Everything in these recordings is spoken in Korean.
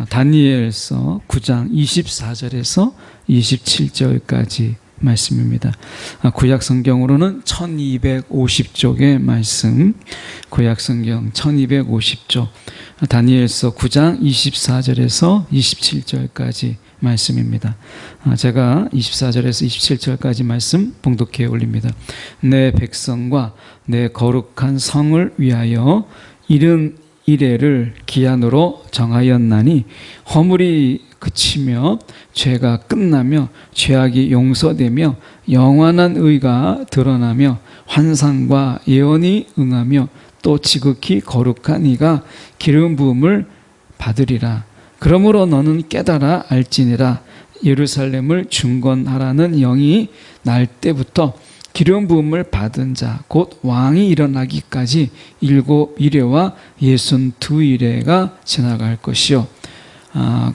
다니엘서 9장 24절에서 27절까지 말씀입니다. 구약 성경으로는 1250쪽의 말씀, 구약 성경 1250쪽, 다니엘서 9장 24절에서 27절까지 말씀입니다. 제가 24절에서 27절까지 말씀 봉독해 올립니다. 내 백성과 내 거룩한 성을 위하여 이른 이래를 기한으로 정하였나니 허물이 그치며 죄가 끝나며 죄악이 용서되며 영원한 의가 드러나며 환상과 예언이 응하며 또 지극히 거룩한 이가 기름 부음을 받으리라. 그러므로 너는 깨달아 알지니라. 예루살렘을 중건하라는 영이 날 때부터 기름 부음을 받은 자 곧 왕이 일어나기까지 7 이래와 62 이래가 지나갈 것이요,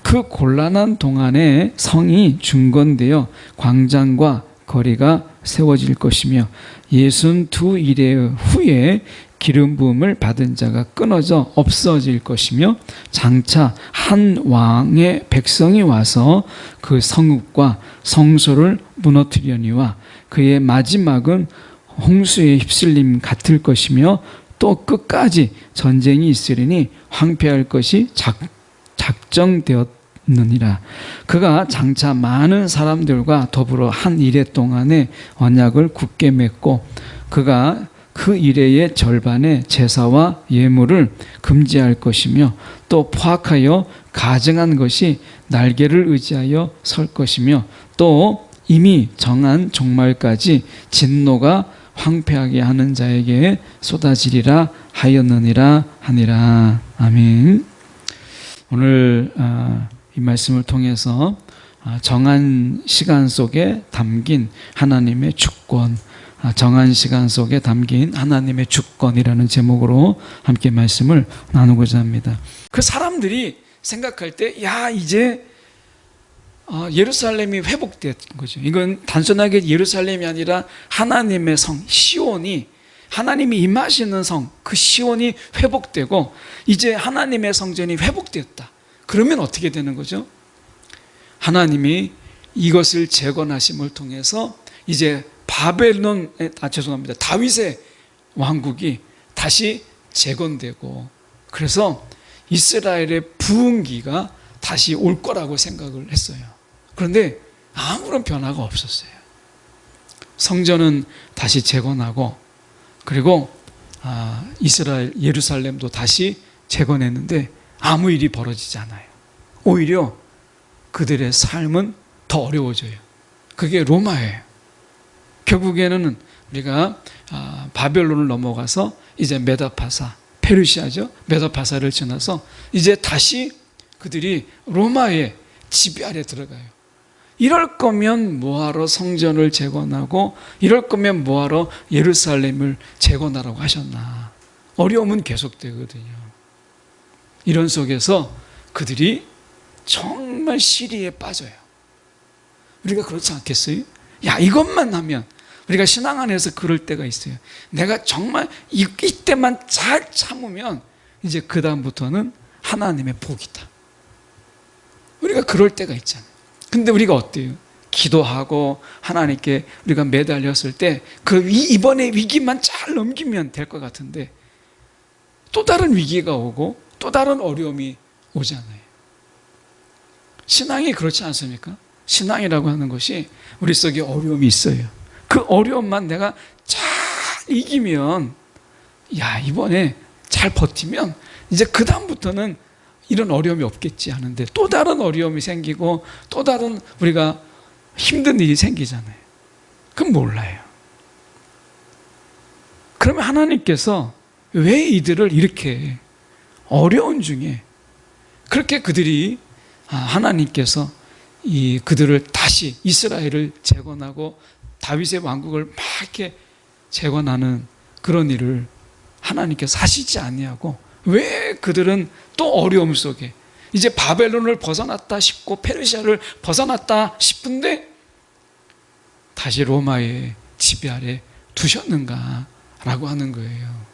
그 곤란한 동안에 성이 중건되어 광장과 거리가 세워질 것이며 62 이래 후에 기름 부음을 받은 자가 끊어져 없어질 것이며 장차 한 왕의 백성이 와서 그 성읍과 성소를 무너뜨리려니와 그의 마지막은 홍수에 휩쓸림 같을 것이며 또 끝까지 전쟁이 있으리니 황폐할 것이 작정되었느니라. 그가 장차 많은 사람들과 더불어 한 이래 동안에 언약을 굳게 맺고 그가 그 이래의 절반의 제사와 예물을 금지할 것이며 또 포악하여 가증한 것이 날개를 의지하여 설 것이며 또 이미 정한 종말까지 진노가 황폐하게 하는 자에게 쏟아지리라 하였느니라 하니라. 아멘. 오늘 이 말씀을 통해서 정한 시간 속에 담긴 하나님의 주권, 정한 시간 속에 담긴 하나님의 주권이라는 제목으로 함께 말씀을 나누고자 합니다. 그 사람들이 생각할 때, 야, 이제 예루살렘이 회복된 거죠. 이건 단순하게 예루살렘이 아니라 하나님의 성 시온이, 하나님이 임하시는 성, 그 시온이 회복되고 이제 하나님의 성전이 회복되었다. 그러면 어떻게 되는 거죠? 하나님이 이것을 재건하심을 통해서 이제 다윗의 왕국이 다시 재건되고, 그래서 이스라엘의 부흥기가 다시 올 거라고 생각을 했어요. 그런데 아무런 변화가 없었어요. 성전은 다시 재건하고, 그리고 이스라엘 예루살렘도 다시 재건했는데 아무 일이 벌어지지 않아요. 오히려 그들의 삶은 더 어려워져요. 그게 로마예요. 결국에는 우리가 바벨론을 넘어가서 이제 메다파사, 페르시아죠. 메다파사를 지나서 이제 다시 그들이 로마의 지배 아래 들어가요. 이럴 거면 뭐하러 성전을 재건하고, 이럴 거면 뭐하러 예루살렘을 재건하라고 하셨나. 어려움은 계속되거든요. 이런 속에서 그들이 정말 시리에 빠져요. 우리가 그렇지 않겠어요? 야, 이것만 하면, 우리가 신앙 안에서 그럴 때가 있어요. 내가 정말 이때만 잘 참으면 이제 그 다음부터는 하나님의 복이다. 우리가 그럴 때가 있잖아요. 근데 우리가 어때요? 기도하고 하나님께 우리가 매달렸을 때 그 이번에 위기만 잘 넘기면 될 것 같은데 또 다른 위기가 오고 또 다른 어려움이 오잖아요. 신앙이 그렇지 않습니까? 신앙이라고 하는 것이 우리 속에 어려움이 있어요. 그 어려움만 내가 잘 이기면, 야, 이번에 잘 버티면 이제 그 다음부터는 이런 어려움이 없겠지 하는데 또 다른 어려움이 생기고 또 다른 우리가 힘든 일이 생기잖아요. 그럼 몰라요. 그러면 하나님께서 왜 이들을 이렇게 어려운 중에 그렇게 그들이 하나님께서 그들을 다시 이스라엘을 재건하고 다윗의 왕국을 막 이렇게 재건하는 그런 일을 하나님께서 하시지 아니하고 왜 그들은 또 어려움 속에 이제 바벨론을 벗어났다 싶고 페르시아를 벗어났다 싶은데 다시 로마의 지배 아래 두셨는가라고 하는 거예요.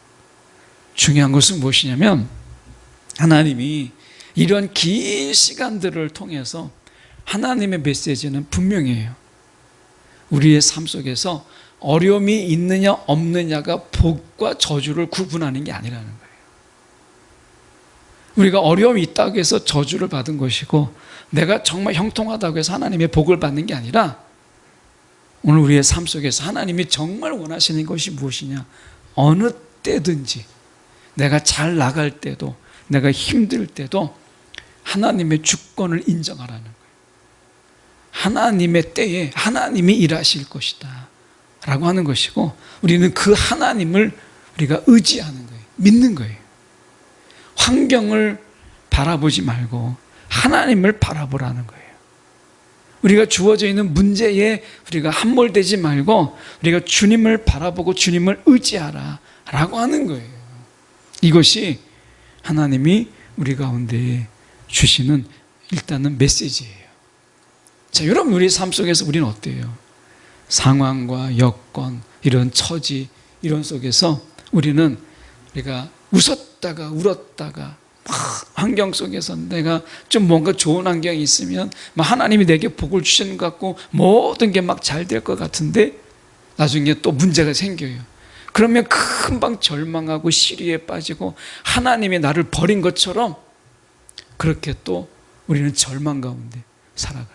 중요한 것은 무엇이냐면 하나님이 이런 긴 시간들을 통해서 하나님의 메시지는 분명해요. 우리의 삶 속에서 어려움이 있느냐 없느냐가 복과 저주를 구분하는 게 아니라는 거예요. 우리가 어려움이 있다고 해서 저주를 받은 것이고, 내가 정말 형통하다고 해서 하나님의 복을 받는 게 아니라, 오늘 우리의 삶 속에서 하나님이 정말 원하시는 것이 무엇이냐, 어느 때든지 내가 잘 나갈 때도, 내가 힘들 때도 하나님의 주권을 인정하라는 거예요. 하나님의 때에 하나님이 일하실 것이다 라고 하는 것이고, 우리는 그 하나님을 우리가 의지하는 거예요. 믿는 거예요. 환경을 바라보지 말고 하나님을 바라보라는 거예요. 우리가 주어져 있는 문제에 우리가 함몰되지 말고 우리가 주님을 바라보고 주님을 의지하라 라고 하는 거예요. 이것이 하나님이 우리 가운데 주시는 일단은 메시지예요. 자, 여러분, 우리 삶 속에서 우리는 어때요? 상황과 여건, 이런 처지, 이런 속에서 우리는 우리가 웃었다가 울었다가 환경 속에서 내가 좀 뭔가 좋은 환경이 있으면 하나님이 내게 복을 주시는 것 같고 모든 게 막 잘 될 것 같은데 나중에 또 문제가 생겨요. 그러면 금방 절망하고 시리에 빠지고 하나님이 나를 버린 것처럼 그렇게 또 우리는 절망 가운데 살아가요.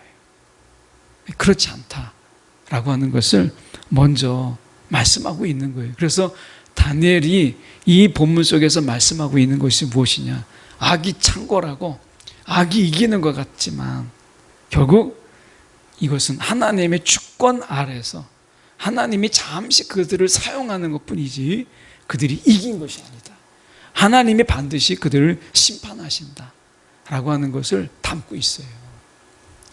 그렇지 않다라고 하는 것을 먼저 말씀하고 있는 거예요. 그래서 다니엘이 이 본문 속에서 말씀하고 있는 것이 무엇이냐, 악이 창궐하고 악이 이기는 것 같지만 결국 이것은 하나님의 주권 아래서 하나님이 잠시 그들을 사용하는 것뿐이지 그들이 이긴 것이 아니다. 하나님이 반드시 그들을 심판하신다 라고 하는 것을 담고 있어요.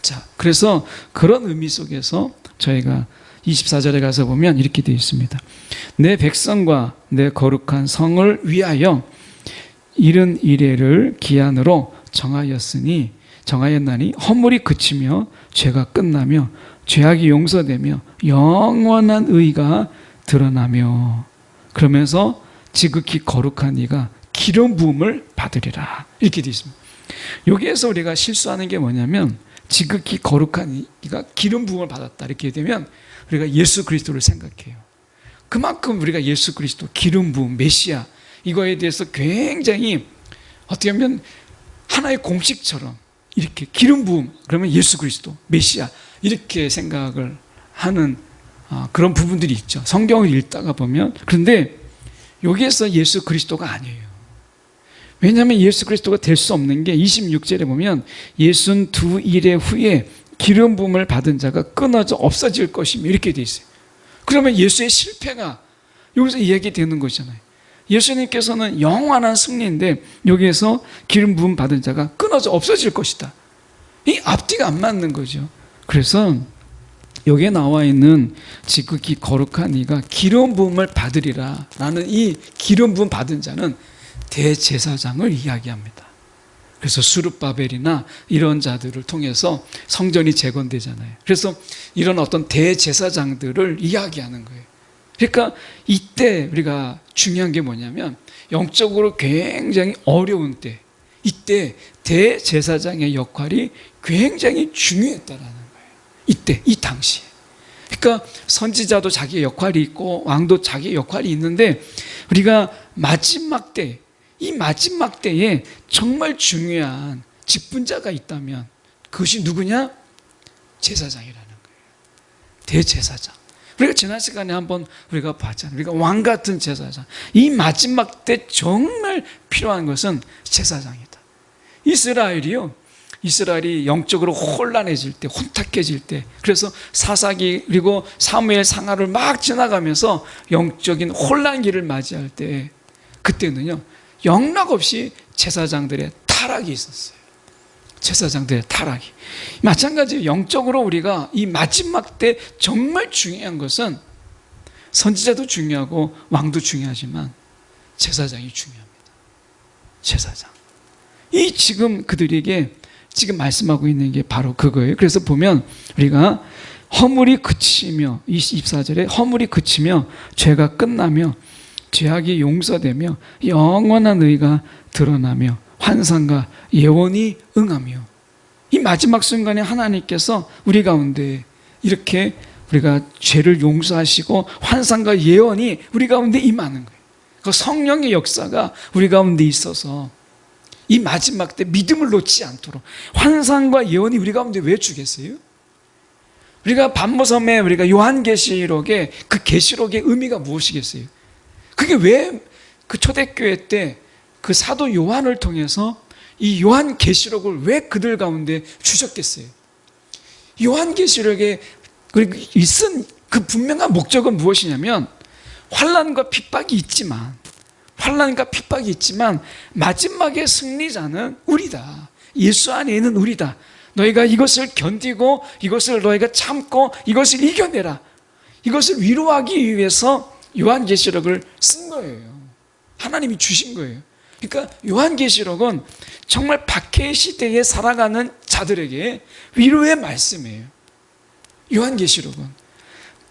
자, 그래서 그런 의미 속에서 저희가 24절에 가서 보면 이렇게 되어 있습니다. 내 백성과 내 거룩한 성을 위하여 이른 이래를 기한으로 정하였나니 허물이 그치며 죄가 끝나며 죄악이 용서되며 영원한 의가 드러나며, 그러면서 지극히 거룩한 이가 기름 부음을 받으리라 이렇게 되어 있습니다. 여기에서 우리가 실수하는 게 뭐냐면, 지극히 거룩한 이가 기름 부음을 받았다 이렇게 되면 우리가 예수 그리스도를 생각해요. 그만큼 우리가 예수 그리스도, 기름 부음, 메시아 이거에 대해서 굉장히 어떻게 보면 하나의 공식처럼 이렇게 기름 부음 그러면 예수 그리스도, 메시아 이렇게 생각을 하는 그런 부분들이 있죠. 성경을 읽다가 보면. 그런데 여기에서 예수 그리스도가 아니에요. 왜냐하면 예수 그리스도가 될 수 없는 게 26절에 보면 62일의 후에 기름 부음을 받은 자가 끊어져 없어질 것이며 이렇게 돼 있어요. 그러면 예수의 실패가 여기서 이야기되는 것이잖아요. 예수님께서는 영원한 승리인데 여기에서 기름 부음 받은 자가 끊어져 없어질 것이다. 이 앞뒤가 안 맞는 거죠. 그래서 여기에 나와 있는 지극히 거룩한 이가 기름 부음을 받으리라 라는 이 기름 부음 받은 자는 대제사장을 이야기합니다. 그래서 수룹바벨이나 이런 자들을 통해서 성전이 재건되잖아요. 그래서 이런 어떤 대제사장들을 이야기하는 거예요. 그러니까 이때 우리가 중요한 게 뭐냐면 영적으로 굉장히 어려운 때, 이때 대제사장의 역할이 굉장히 중요했다라는 거예요. 이때, 이 당시에. 그러니까 선지자도 자기의 역할이 있고 왕도 자기의 역할이 있는데 우리가 마지막 때, 이 마지막 때에 정말 중요한 직분자가 있다면 그것이 누구냐? 제사장이라는 거예요. 대제사장. 우리가 지난 시간에 한번 우리가 봤잖아요. 우리가 왕 같은 제사장. 이 마지막 때 정말 필요한 것은 제사장이다. 이스라엘이 영적으로 혼란해질 때, 혼탁해질 때, 그래서 사사기 그리고 사무엘 상하를 막 지나가면서 영적인 혼란기를 맞이할 때, 그때는요 영락없이 제사장들의 타락이 있었어요. 제사장들의 타락이. 마찬가지로 영적으로 우리가 이 마지막 때 정말 중요한 것은 선지자도 중요하고 왕도 중요하지만 제사장이 중요합니다. 제사장. 이 지금 그들에게 지금 말씀하고 있는 게 바로 그거예요. 그래서 보면 우리가 허물이 그치며 24절에 허물이 그치며 죄가 끝나며 죄악이 용서되며 영원한 의가 드러나며 환상과 예언이 응하며, 이 마지막 순간에 하나님께서 우리 가운데 이렇게 우리가 죄를 용서하시고 환상과 예언이 우리 가운데 임하는 거예요. 그 성령의 역사가 우리 가운데 있어서 이 마지막 때 믿음을 놓지 않도록, 환상과 예언이 우리 가운데 왜 주겠어요? 우리가 반모섬에 우리가 요한계시록의 그 계시록의 의미가 무엇이겠어요? 그게 왜 그 초대교회 때 그 사도 요한을 통해서 이 요한계시록을 왜 그들 가운데 주셨겠어요? 요한계시록에 쓴 그 분명한 목적은 무엇이냐면, 환난과 핍박이 있지만 마지막에 승리자는 우리다. 예수 안에 있는 우리다. 너희가 이것을 견디고 이것을 너희가 참고 이것을 이겨내라. 이것을 위로하기 위해서 요한계시록을 쓴 거예요. 하나님이 주신 거예요. 그러니까 요한계시록은 정말 박해 시대에 살아가는 자들에게 위로의 말씀이에요. 요한계시록은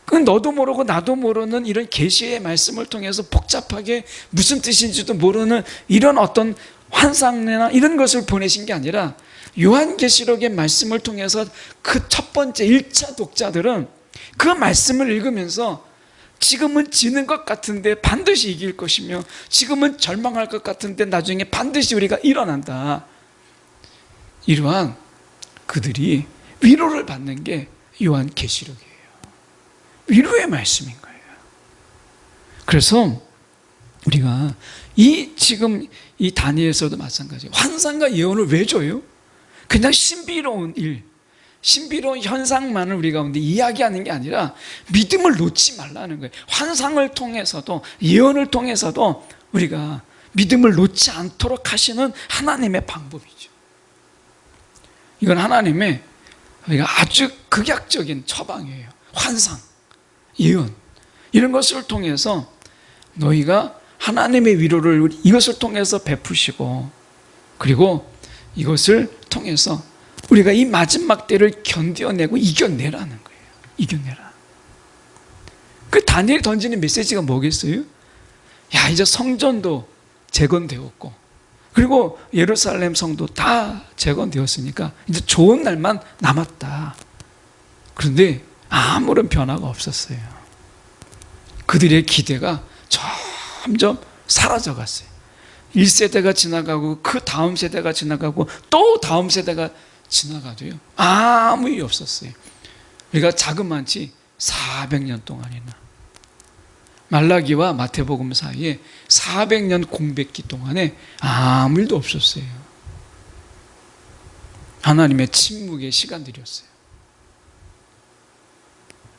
그 너도 모르고 나도 모르는 이런 계시의 말씀을 통해서 복잡하게 무슨 뜻인지도 모르는 이런 어떤 환상이나 이런 것을 보내신 게 아니라, 요한계시록의 말씀을 통해서 그 첫 번째 1차 독자들은 그 말씀을 읽으면서 지금은 지는 것 같은데 반드시 이길 것이며, 지금은 절망할 것 같은데 나중에 반드시 우리가 일어난다. 이러한 그들이 위로를 받는 게 요한계시록이에요. 위로의 말씀인 거예요. 그래서 우리가 지금 이 다니엘서도 마찬가지예요. 환상과 예언을 왜 줘요? 그냥 신비로운 신비로운 현상만을 우리 가운데 이야기하는 게 아니라 믿음을 놓지 말라는 거예요. 환상을 통해서도 예언을 통해서도 우리가 믿음을 놓지 않도록 하시는 하나님의 방법이죠. 이건 하나님의 우리가 아주 극약적인 처방이에요. 환상, 예언, 이런 것을 통해서 너희가 하나님의 위로를 이것을 통해서 베푸시고, 그리고 이것을 통해서 우리가 이 마지막 때를 견뎌내고 이겨내라는 거예요. 이겨내라. 그 다니엘이 던지는 메시지가 뭐겠어요? 야, 이제 성전도 재건되었고, 그리고 예루살렘 성도 다 재건되었으니까 이제 좋은 날만 남았다. 그런데 아무런 변화가 없었어요. 그들의 기대가 점점 사라져갔어요. 1세대가 지나가고 그 다음 세대가 지나가고 또 다음 세대가 지나가도요, 아무 일이 없었어요. 우리가 자그마치 400년 동안이나, 말라기와 마태복음 사이에 400년 공백기 동안에 아무 일도 없었어요. 하나님의 침묵의 시간들이었어요.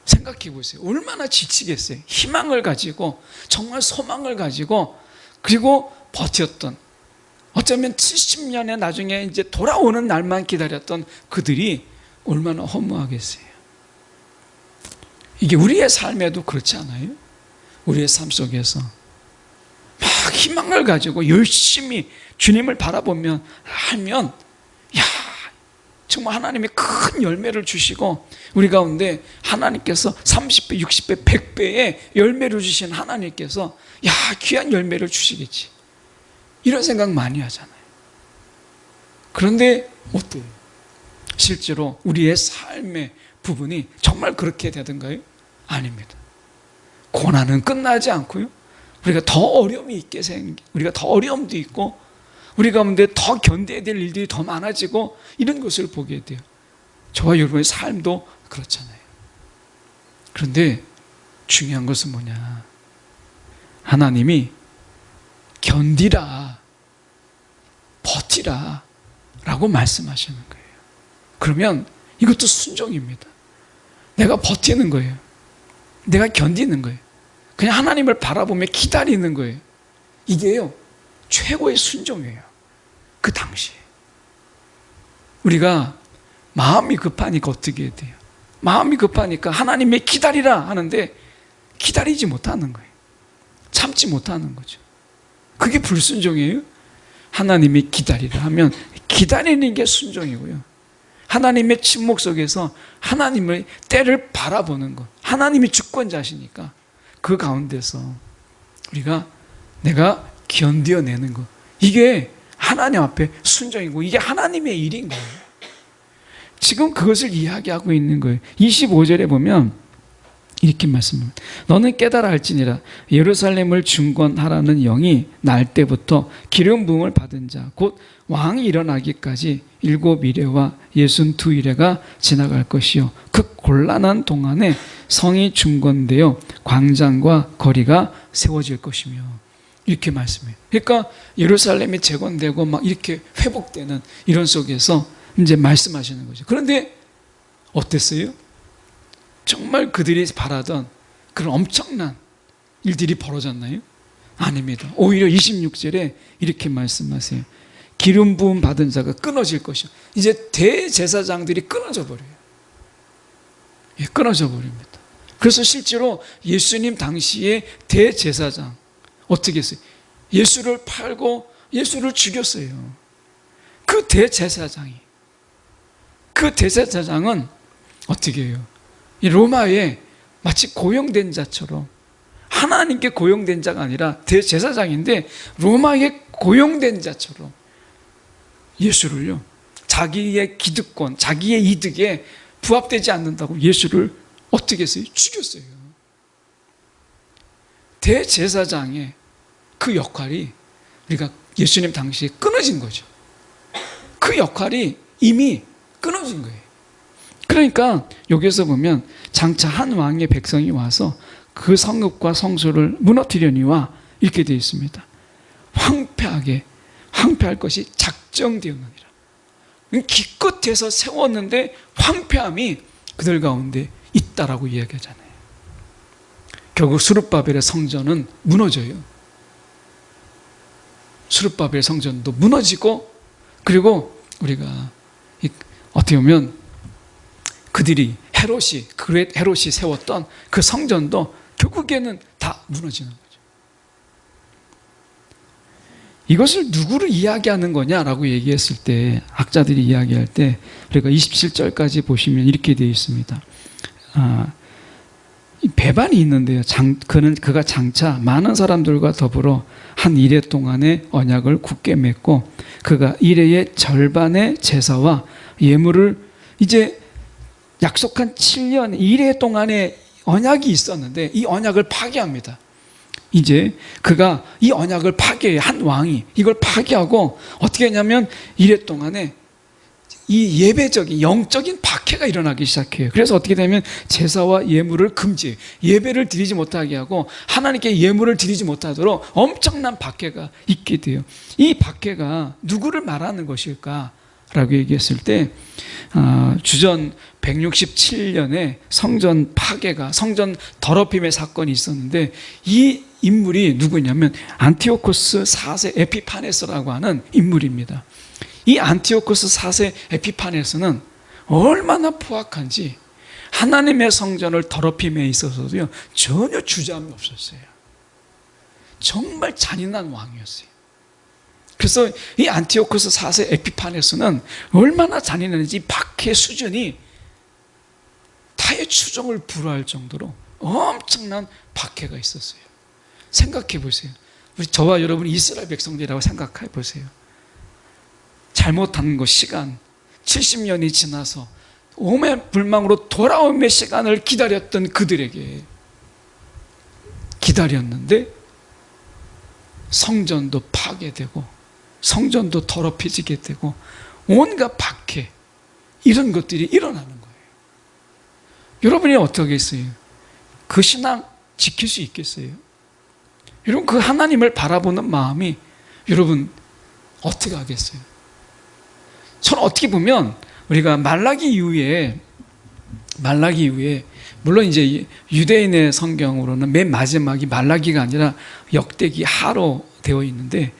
생각해 보세요. 얼마나 지치겠어요. 희망을 가지고, 정말 소망을 가지고, 그리고 버텼던, 어쩌면 70년에 나중에 이제 돌아오는 날만 기다렸던 그들이 얼마나 허무하겠어요. 이게 우리의 삶에도 그렇지 않아요? 우리의 삶 속에서 막 희망을 가지고 열심히 주님을 바라보면 하면, 야, 정말 하나님이 큰 열매를 주시고 우리 가운데 하나님께서 30배, 60배, 100배의 열매를 주신 하나님께서 야, 귀한 열매를 주시겠지, 이런 생각 많이 하잖아요. 그런데 어때요? 실제로 우리의 삶의 부분이 정말 그렇게 되던가요? 아닙니다. 고난은 끝나지 않고요, 우리가 더 어려움이 있게 우리가 더 어려움도 있고 우리 가운데 더 견뎌야 될 일들이 더 많아지고, 이런 것을 보게 돼요. 저와 여러분의 삶도 그렇잖아요. 그런데 중요한 것은 뭐냐? 하나님이 견디라, 버티라 라고 말씀하시는 거예요. 그러면 이것도 순종입니다. 내가 버티는 거예요. 내가 견디는 거예요. 그냥 하나님을 바라보며 기다리는 거예요. 이게요, 최고의 순종이에요. 그 당시에 우리가 마음이 급하니까 어떻게 해야 돼요? 마음이 급하니까 하나님의 기다리라 하는데 기다리지 못하는 거예요. 참지 못하는 거죠. 그게 불순종이에요? 하나님이 기다리라 하면 기다리는 게 순종이고요, 하나님의 침묵 속에서 하나님의 때를 바라보는 것, 하나님이 주권자시니까 그 가운데서 우리가 내가 견뎌내는 것, 이게 하나님 앞에 순종이고 이게 하나님의 일인 거예요. 지금 그것을 이야기하고 있는 거예요. 25절에 보면 이렇게 말씀합니다. 너는 깨달아 알지니라 예루살렘을 중건하라는 영이 날 때부터 기름 부음을 받은 자 곧 왕이 일어나기까지 7이레와 62이레가 지나갈 것이요 그 곤란한 동안에 성이 중건되어 광장과 거리가 세워질 것이며 이렇게 말씀해요. 그러니까 예루살렘이 재건되고 막 이렇게 회복되는 이런 속에서 이제 말씀하시는 거죠. 그런데 어땠어요? 정말 그들이 바라던 그런 엄청난 일들이 벌어졌나요? 아닙니다. 오히려 26절에 이렇게 말씀하세요. 기름 부음 받은 자가 끊어질 것이요. 이제 대제사장들이 끊어져 버려요. 예, 끊어져 버립니다. 그래서 실제로 예수님 당시에 대제사장 어떻게 했어요? 예수를 팔고 예수를 죽였어요. 그 대제사장은 어떻게 해요? 이 로마에 마치 고용된 자처럼 하나님께 고용된 자가 아니라 대제사장인데 로마에 고용된 자처럼 예수를요 자기의 기득권, 자기의 이득에 부합되지 않는다고 예수를 어떻게 했어요? 죽였어요. 대제사장의 그 역할이 우리가 예수님 당시에 끊어진 거죠. 그 역할이 이미 끊어진 거예요. 그러니까 여기서 보면 장차 한 왕의 백성이 와서 그 성읍과 성소를 무너뜨리려니와 이렇게 되어 있습니다. 황폐할 것이 작정되었느니라. 기껏해서 세웠는데 황폐함이 그들 가운데 있다라고 이야기하잖아요. 결국 스룹바벨의 성전은 무너져요. 스룹바벨 성전도 무너지고 그리고 우리가 어떻게 보면 그들이 헤롯이 세웠던 그 성전도 결국에는 다 무너지는 거죠. 이것을 누구를 이야기하는 거냐라고 얘기했을 때 학자들이 이야기할 때 우리가 27절까지 보시면 이렇게 되어 있습니다. 배반이 있는데요. 그가 장차 많은 사람들과 더불어 한 이레 동안의 언약을 굳게 맺고 그가 이레의 절반의 제사와 예물을 이제 약속한 7년 이레 동안의 언약이 있었는데 이 언약을 파기합니다. 이제 그가 이 언약을 파괴해 한 왕이 이걸 파괴하고 어떻게 했냐면 이레 동안에 이 예배적인 영적인 박해가 일어나기 시작해요. 그래서 어떻게 되면 제사와 예물을 금지해요. 예배를 드리지 못하게 하고 하나님께 예물을 드리지 못하도록 엄청난 박해가 있게 돼요. 이 박해가 누구를 말하는 것일까? 라고 얘기했을 때 주전 167년에 성전 파괴가 성전 더럽힘의 사건이 있었는데 이 인물이 누구냐면 안티오코스 4세 에피파네스라고 하는 인물입니다. 이 안티오코스 4세 에피파네스는 얼마나 포악한지 하나님의 성전을 더럽힘에 있어서도요 전혀 주저함이 없었어요. 정말 잔인한 왕이었어요. 그래서 이 안티오코스 4세 에피파네스는 얼마나 잔인했는지 박해 수준이 타의 추종을 불허할 정도로 엄청난 박해가 있었어요. 생각해 보세요. 우리 저와 여러분 이스라엘 백성들이라고 생각해 보세요. 잘못한 것 시간 70년이 지나서 오매불망으로 돌아옴의 시간을 기다렸던 그들에게 기다렸는데 성전도 파괴되고 성전도 더럽혀지게 되고 온갖 박해 이런 것들이 일어나는 거예요. 여러분이 어떻게 했어요? 그 신앙 지킬 수 있겠어요? 여러분 그 하나님을 바라보는 마음이 여러분 어떻게 하겠어요? 저는 어떻게 보면 우리가 말라기 이후에 물론 이제 유대인의 성경으로는 맨 마지막이 말라기가 아니라 역대기 하로 되어 있는데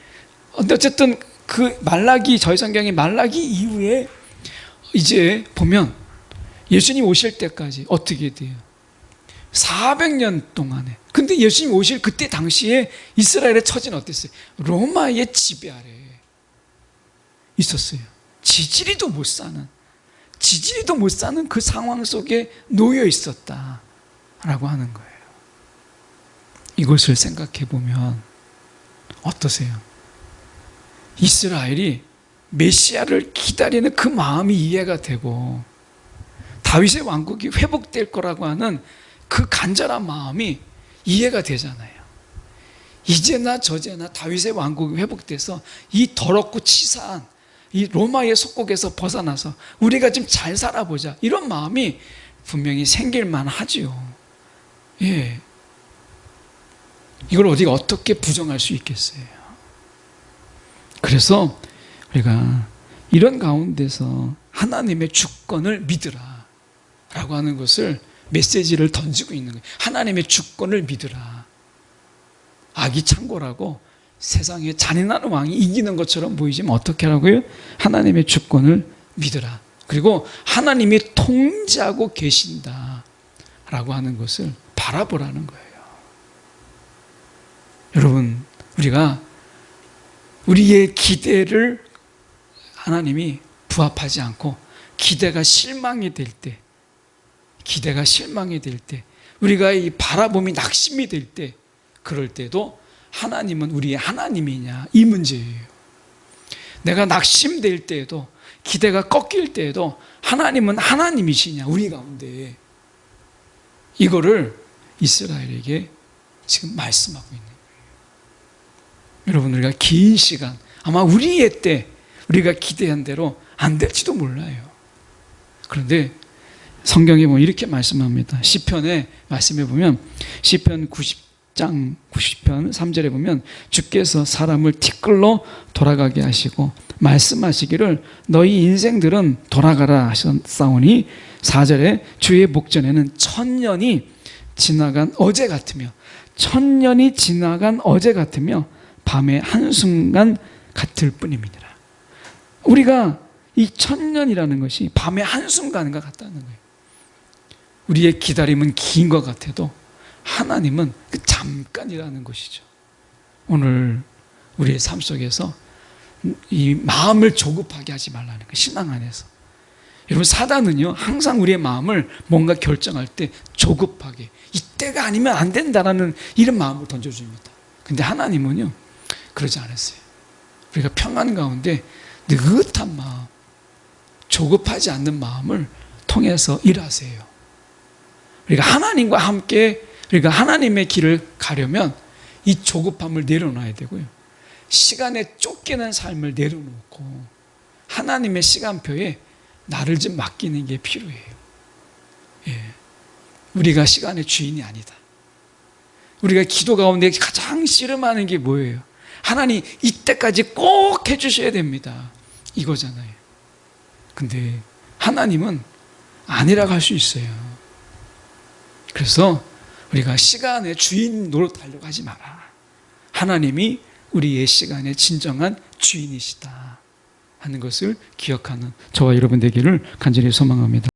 어쨌든 그 말라기 저희 성경이 말라기 이후에 이제 보면 예수님 오실 때까지 어떻게 돼요? 400년 동안에 근데 예수님 오실 그때 당시에 이스라엘의 처지는 어땠어요? 로마의 지배 아래에 있었어요. 지지리도 못 사는 그 상황 속에 놓여 있었다라고 하는 거예요. 이것을 생각해 보면 어떠세요? 이스라엘이 메시아를 기다리는 그 마음이 이해가 되고 다윗의 왕국이 회복될 거라고 하는 그 간절한 마음이 이해가 되잖아요. 이제나 저제나 다윗의 왕국이 회복돼서 이 더럽고 치사한 이 로마의 속국에서 벗어나서 우리가 좀 잘 살아보자, 이런 마음이 분명히 생길 만하지요. 예. 이걸 어디가 어떻게 부정할 수 있겠어요. 그래서 우리가 이런 가운데서 하나님의 주권을 믿으라 라고 하는 것을, 메시지를 던지고 있는 거예요. 하나님의 주권을 믿으라. 악이 창궐하고 세상에 잔인한 왕이 이기는 것처럼 보이지만 어떻게 하라고요? 하나님의 주권을 믿으라. 그리고 하나님이 통제하고 계신다 라고 하는 것을 바라보라는 거예요. 여러분, 우리가 우리의 기대를 하나님이 부합하지 않고 기대가 실망이 될 때, 우리가 이 바라봄이 낙심이 될 때, 그럴 때도 하나님은 우리의 하나님이냐, 이 문제예요. 내가 낙심될 때에도, 기대가 꺾일 때에도 하나님은 하나님이시냐, 우리 가운데. 이거를 이스라엘에게 지금 말씀하고 있는 거예요. 여러분, 우리가 긴 시간, 아마 우리의 때 우리가 기대한 대로 안 될지도 몰라요. 그런데 성경에 보면 이렇게 말씀합니다. 시편에 말씀해 보면, 시편 90장 90편 3절에 보면, 주께서 사람을 티끌로 돌아가게 하시고 말씀하시기를 너희 인생들은 돌아가라 하셨사오니, 4절에 주의 목전에는 천년이 지나간 어제 같으며, 천년이 지나간 어제 같으며 밤의 한순간 같을 뿐입니다. 우리가 이 천년이라는 것이 밤의 한순간과 같다는 거예요. 우리의 기다림은 긴 것 같아도 하나님은 그 잠깐이라는 것이죠. 오늘 우리의 삶 속에서 이 마음을 조급하게 하지 말라는 거예요. 신앙 안에서. 여러분, 사단은요 항상 우리의 마음을 뭔가 결정할 때 조급하게, 이때가 아니면 안 된다라는 이런 마음을 던져줍니다. 근데 하나님은요 그러지 않았어요. 우리가 평안 가운데 느긋한 마음, 조급하지 않는 마음을 통해서 일하세요. 우리가 하나님과 함께, 우리가 하나님의 길을 가려면 이 조급함을 내려놔야 되고요, 시간에 쫓기는 삶을 내려놓고 하나님의 시간표에 나를 좀 맡기는 게 필요해요. 예. 우리가 시간의 주인이 아니다. 우리가 기도 가운데 가장 씨름하는 게 뭐예요? 하나님 이때까지 꼭 해주셔야 됩니다, 이거잖아요. 근데 하나님은 아니라고 할 수 있어요. 그래서 우리가 시간의 주인 노릇하려고 하지 마라. 하나님이 우리의 시간의 진정한 주인이시다 하는 것을 기억하는 저와 여러분 되기를 간절히 소망합니다.